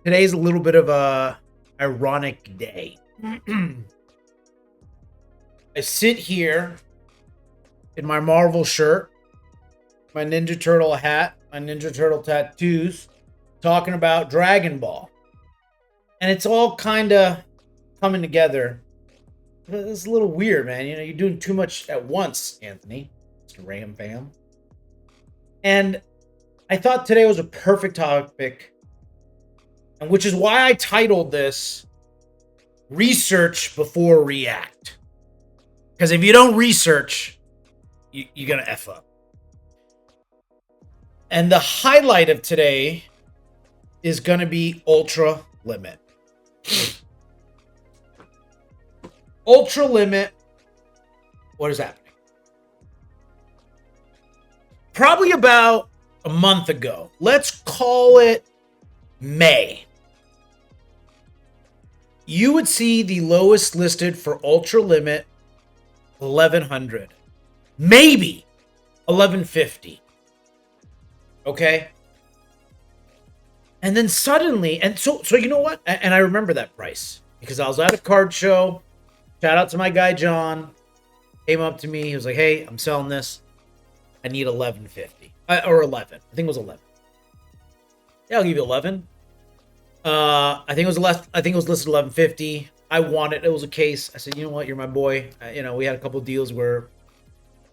Today's a little bit of a ironic day. I sit here in my Marvel shirt, my Ninja Turtle hat, my Ninja Turtle tattoos, talking about Dragon Ball. And it's all kind of coming together. It's a little weird, man. You know, you're doing too much at once, Anthony. Mr. Ram Fam. And I thought today was a perfect topic, and which is why I titled this Research Before React. Because if you don't research, you're going to F up. And the highlight of today is going to be Ultra Limit. Ultra Limit, what is happening? Probably about a month ago. Let's call it May. You would see the lowest listed for Ultra Limit 1100. Maybe 1150. Okay? And then suddenly, and so you know what? And I remember that price because I was at a card show. Shout out to my guy John. Came up to me. He was like, "Hey, I'm selling this. I need 1150 or 11. I think it was 11. Yeah, I'll give you 11. I think it was less. I think it was listed 1150. I wanted. It was a case. I said, you know what? You're my boy. We had a couple of deals where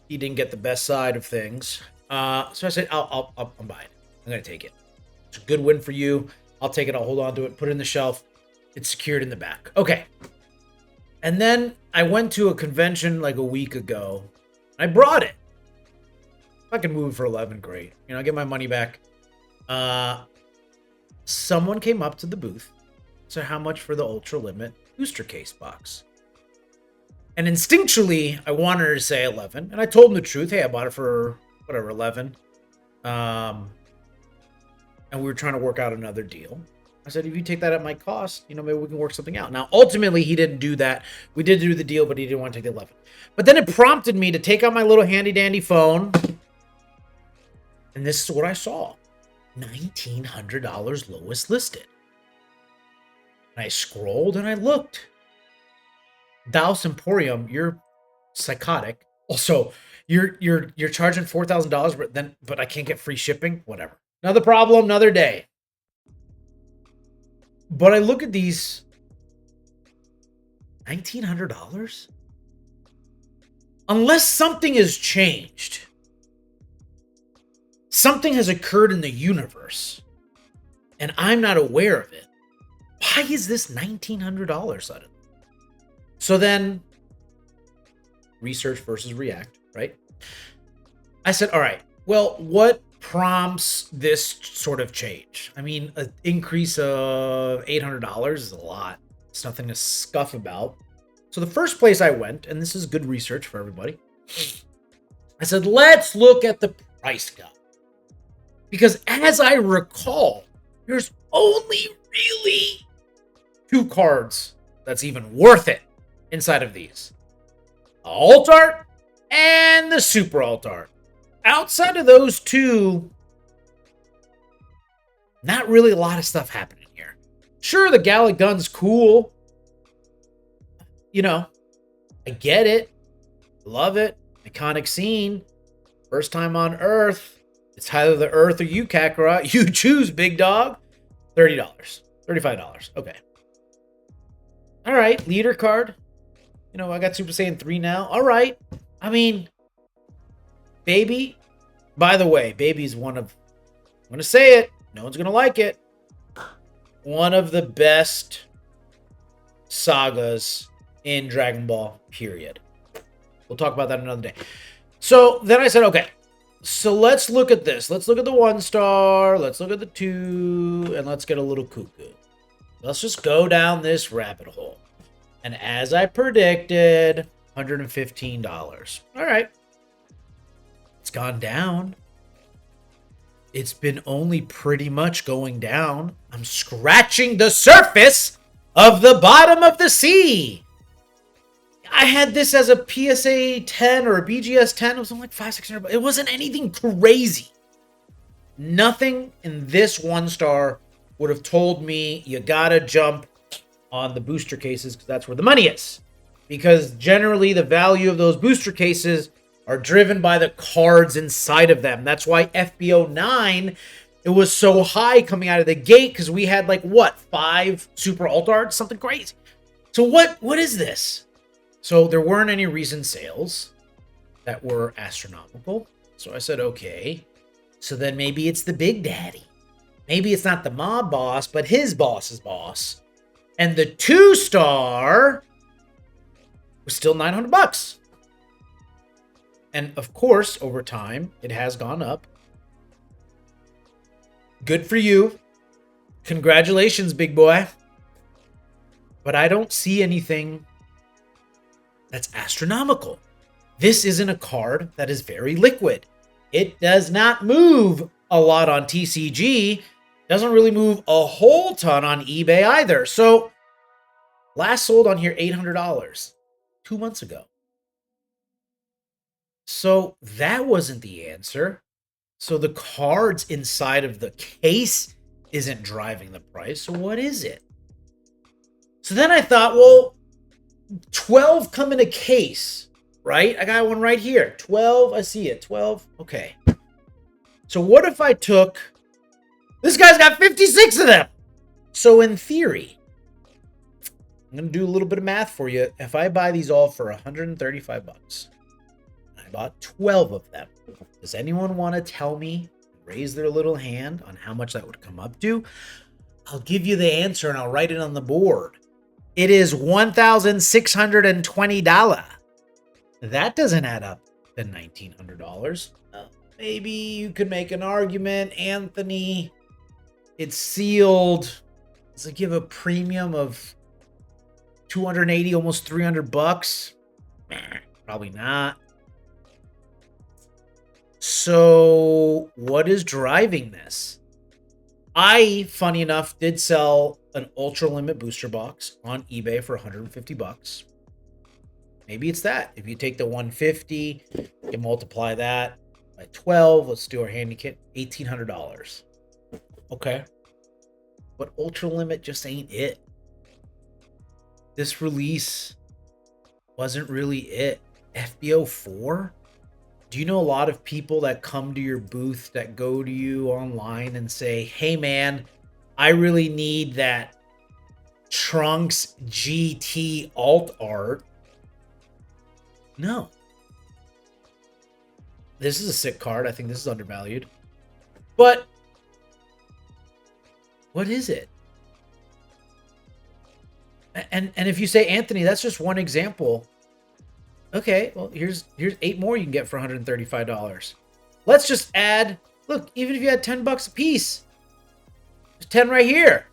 he didn't get the best side of things. So I said, I'm buying it. I'm gonna take it. It's a good win for you. I'll take it. I'll hold on to it. Put it in the shelf. It's secured in the back. Okay. And then I went to a convention like a week ago. I brought it. If I can move it for 11, great. I get my money back. Someone came up to the booth. So how much for the Ultra Limit booster case box? And instinctually, I wanted her to say 11. And I told him the truth. Hey, I bought it for whatever, 11. And we were trying to work out another deal. I said, if you take that at my cost, maybe we can work something out. Now, ultimately, he didn't do that. We did do the deal, but he didn't want to take the 11. But then it prompted me to take out my little handy-dandy phone. And this is what I saw. $1,900 lowest listed. And I scrolled and I looked. Dallas Emporium, you're psychotic. Also, you're charging $4,000, but I can't get free shipping. Whatever. Another problem, another day. But I look at these $1,900. Unless something has changed. Something has occurred in the universe. And I'm not aware of it. Why is this $1,900 suddenly? So then, research versus react, right? I said, all right, well, what prompts this sort of change? I mean, an increase of $800 is a lot. It's nothing to scuff about. So the first place I went, and this is good research for everybody, I said, let's look at the price gap. Because as I recall, there's only really 2 cards that's even worth it inside of these. The Alt Art and the Super Alt Art. Outside of those 2, not really a lot of stuff happening here. Sure, the Gallic Gun's cool. I get it. Love it. Iconic scene. First time on Earth. It's either the Earth or you, Kakarot. You choose, big dog. $30. $35. Okay. All right. Leader card. I got Super Saiyan 3 now. All right. I mean, Baby. By the way, Baby's one of... I'm going to say it. No one's going to like it. One of the best sagas in Dragon Ball, period. We'll talk about that another day. So then I said, okay. So let's look at this. Let's look at the 1 star. Let's look at the 2. And let's get a little cuckoo. Let's just go down this rabbit hole. And as I predicted, $115. All right. It's gone down. It's been only pretty much going down. I'm scratching the surface of the bottom of the sea. I had this as a PSA 10 or a BGS 10. It was only like $500-$600. It wasn't anything crazy. Nothing in this 1 star would have told me you gotta jump on the booster cases because that's where the money is. Because generally the value of those booster cases are driven by the cards inside of them. That's why FB09, it was so high coming out of the gate because we had like what, 5 super alt arts, something crazy. So what is this? So there weren't any recent sales that were astronomical. So I said, okay. So then maybe it's the Big Daddy. Maybe it's not the mob boss, but his boss's boss. And the 2-star was still $900. And of course, over time, it has gone up. Good for you. Congratulations, big boy. But I don't see anything that's astronomical. This isn't a card that is very liquid. It does not move a lot on TCG. Doesn't really move a whole ton on eBay either. So, last sold on here $800 2 months ago. So, that wasn't the answer. So, the cards inside of the case isn't driving the price. So, what is it? So then I thought, well, 12 come in a case, right? I got one right here. 12, I see it. 12, okay. So what if I took... This guy's got 56 of them! So in theory, I'm going to do a little bit of math for you. If I buy these all for $135, I bought 12 of them. Does anyone want to tell me, raise their little hand on how much that would come up to? I'll give you the answer and I'll write it on the board. It is $1,620. That doesn't add up to $1,900. Maybe you could make an argument, Anthony. It's sealed. Does it give a premium of $280, almost $300? Probably not. So, what is driving this? I, funny enough, did sell an Ultra Limit booster box on eBay for $150. Maybe it's that. If you take the 150, you can multiply that by 12. Let's do our handy kit. $1,800. Okay. But Ultra Limit just ain't it. This release wasn't really it. FB04? Do you know a lot of people that come to your booth that go to you online and say, hey man, I really need that Trunks GT alt art? No. This is a sick card. I think this is undervalued. But what is it? And if you say, Anthony, that's just one example. Okay, well, here's 8 more you can get for $135. Let's just add, look, even if you had $10 a piece, there's 10 right here.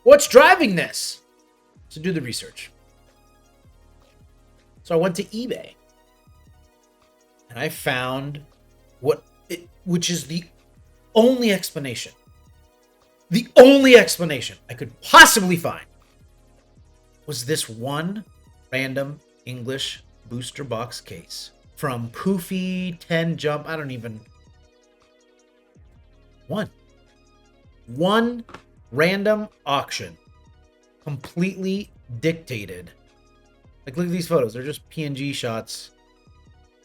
What's driving this? So do the research. So I went to eBay and I found which is the only explanation I could possibly find was this one random English booster box case from Poofy 10 Jump. I don't even... One random auction. Completely dictated. Like, look at these photos. They're just PNG shots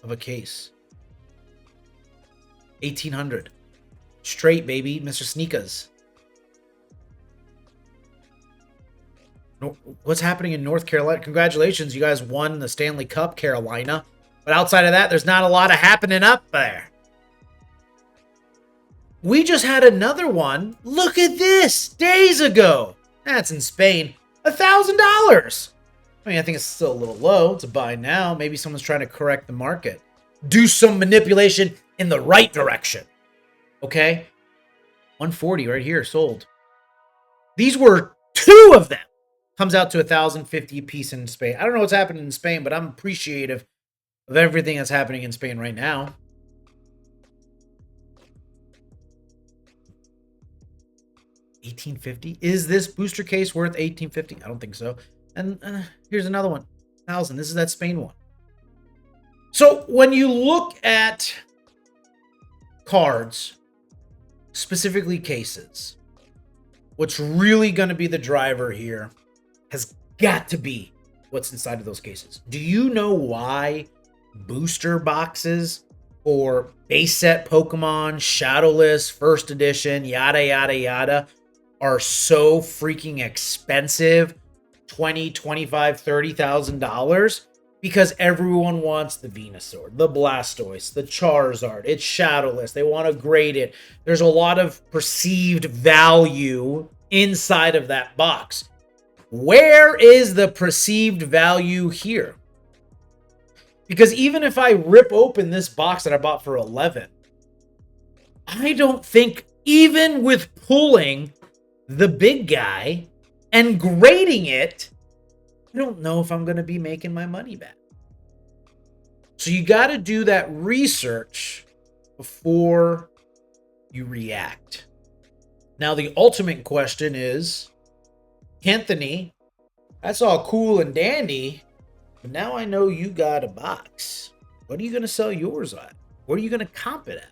of a case. 1800. Straight, baby. Mr. Sneakers. What's happening in North Carolina? Congratulations, you guys won the Stanley Cup, Carolina. But outside of that, there's not a lot of happening up there. We just had another one. Look at this. Days ago. That's in Spain. $1,000. I mean, I think it's still a little low to buy now. Maybe someone's trying to correct the market. Do some manipulation in the right direction. Okay? 140 right here, sold. These were 2 of them. Comes out to $1,050 a piece in Spain. I don't know what's happening in Spain, but I'm appreciative of everything that's happening in Spain right now. $1,850? Is this booster case worth $1,850? I don't think so. And here's another one. 1,000. This is that Spain one. So when you look at cards, specifically cases, what's really going to be the driver here has got to be what's inside of those cases. Do you know why booster boxes for base set Pokemon, Shadowless, first edition, yada, yada, yada, are so freaking expensive? $20,000, $25,000, $30,000? Because everyone wants the Venusaur, the Blastoise, the Charizard. It's Shadowless. They want to grade it. There's a lot of perceived value inside of that box. Where is the perceived value here? Because even if I rip open this box that I bought for 11, I don't think, even with pulling the big guy and grading it, I don't know if I'm going to be making my money back. So you got to do that research before you react. Now, the ultimate question is, Anthony, that's all cool and dandy, but now I know you got a box. What are you going to sell yours at? What are you going to comp it at?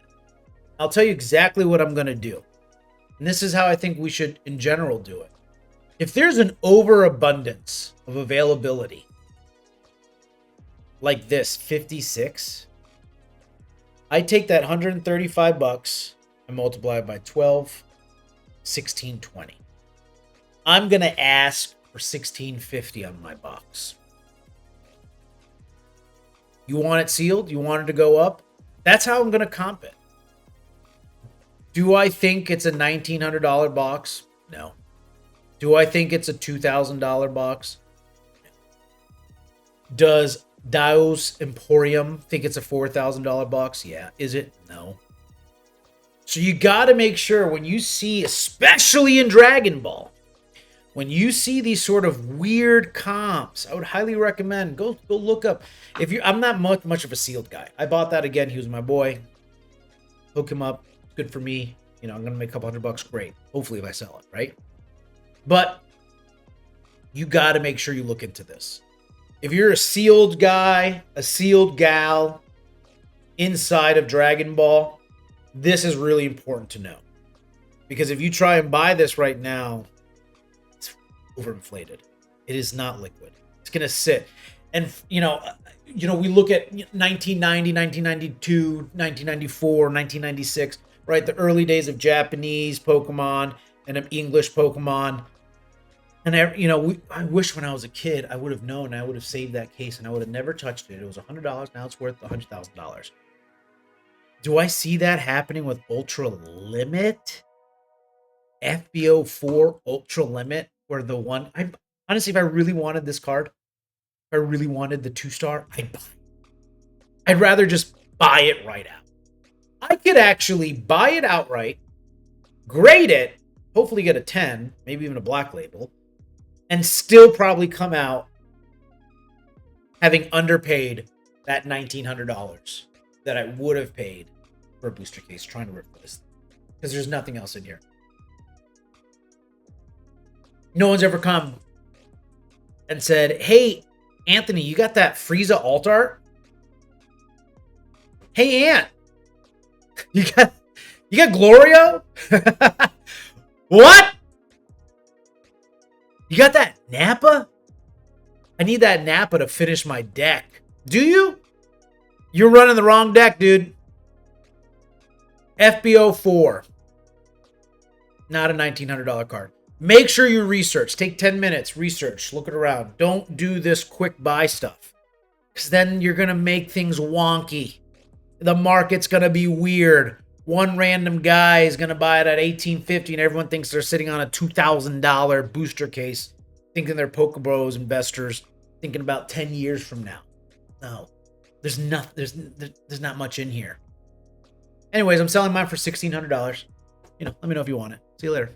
I'll tell you exactly what I'm going to do. And this is how I think we should, in general, do it. If there's an overabundance of availability, like this 56, I take that $135 and multiply it by 12, 1620. I'm going to ask for $16.50 on my box. You want it sealed? You want it to go up? That's how I'm going to comp it. Do I think it's a $1,900 box? No. Do I think it's a $2,000 box? Does Daos Emporium think it's a $4,000 box? Yeah. Is it? No. So you got to make sure when you see, especially in Dragon Ball, when you see these sort of weird comps, I would highly recommend go look up. I'm not much of a sealed guy. I bought that again. He was my boy. Hook him up. Good for me. I'm going to make a couple $100. Great. Hopefully if I sell it, right? But you got to make sure you look into this. If you're a sealed guy, a sealed gal inside of Dragon Ball, this is really important to know. Because if you try and buy this right now, it's overinflated. It is not liquid. It's going to sit. And, we look at 1990, 1992, 1994, 1996, right? The early days of Japanese Pokemon and of English Pokemon. And, I wish when I was a kid, I would have known. I would have saved that case and I would have never touched it. It was $100. Now it's worth $100,000. Do I see that happening with Ultra Limit FB04 Ultra Limit? Where the one, honestly, if I really wanted this card, if I really wanted the 2-star, I'd buy it. I'd rather just buy it right out. I could actually buy it outright, grade it, hopefully get a 10, maybe even a black label, and still probably come out having underpaid that $1,900 that I would have paid for a booster case trying to rip this. Because there's nothing else in here. No one's ever come and said, hey, Anthony, you got that Frieza alt art? Hey, Ant, you got Glorio? What? You got that Nappa? I need that Nappa to finish my deck. Do you? You're running the wrong deck, dude. FB04. Not a $1,900 card. Make sure you research. Take 10 minutes. Research. Look it around. Don't do this quick buy stuff. Because then you're going to make things wonky. The market's going to be weird. One random guy is going to buy it at $1,850 and everyone thinks they're sitting on a $2,000 booster case, thinking they're Pokebros investors, thinking about 10 years from now. No. There's not much in here. Anyways, I'm selling mine for $1,600. Let me know if you want it. See you later.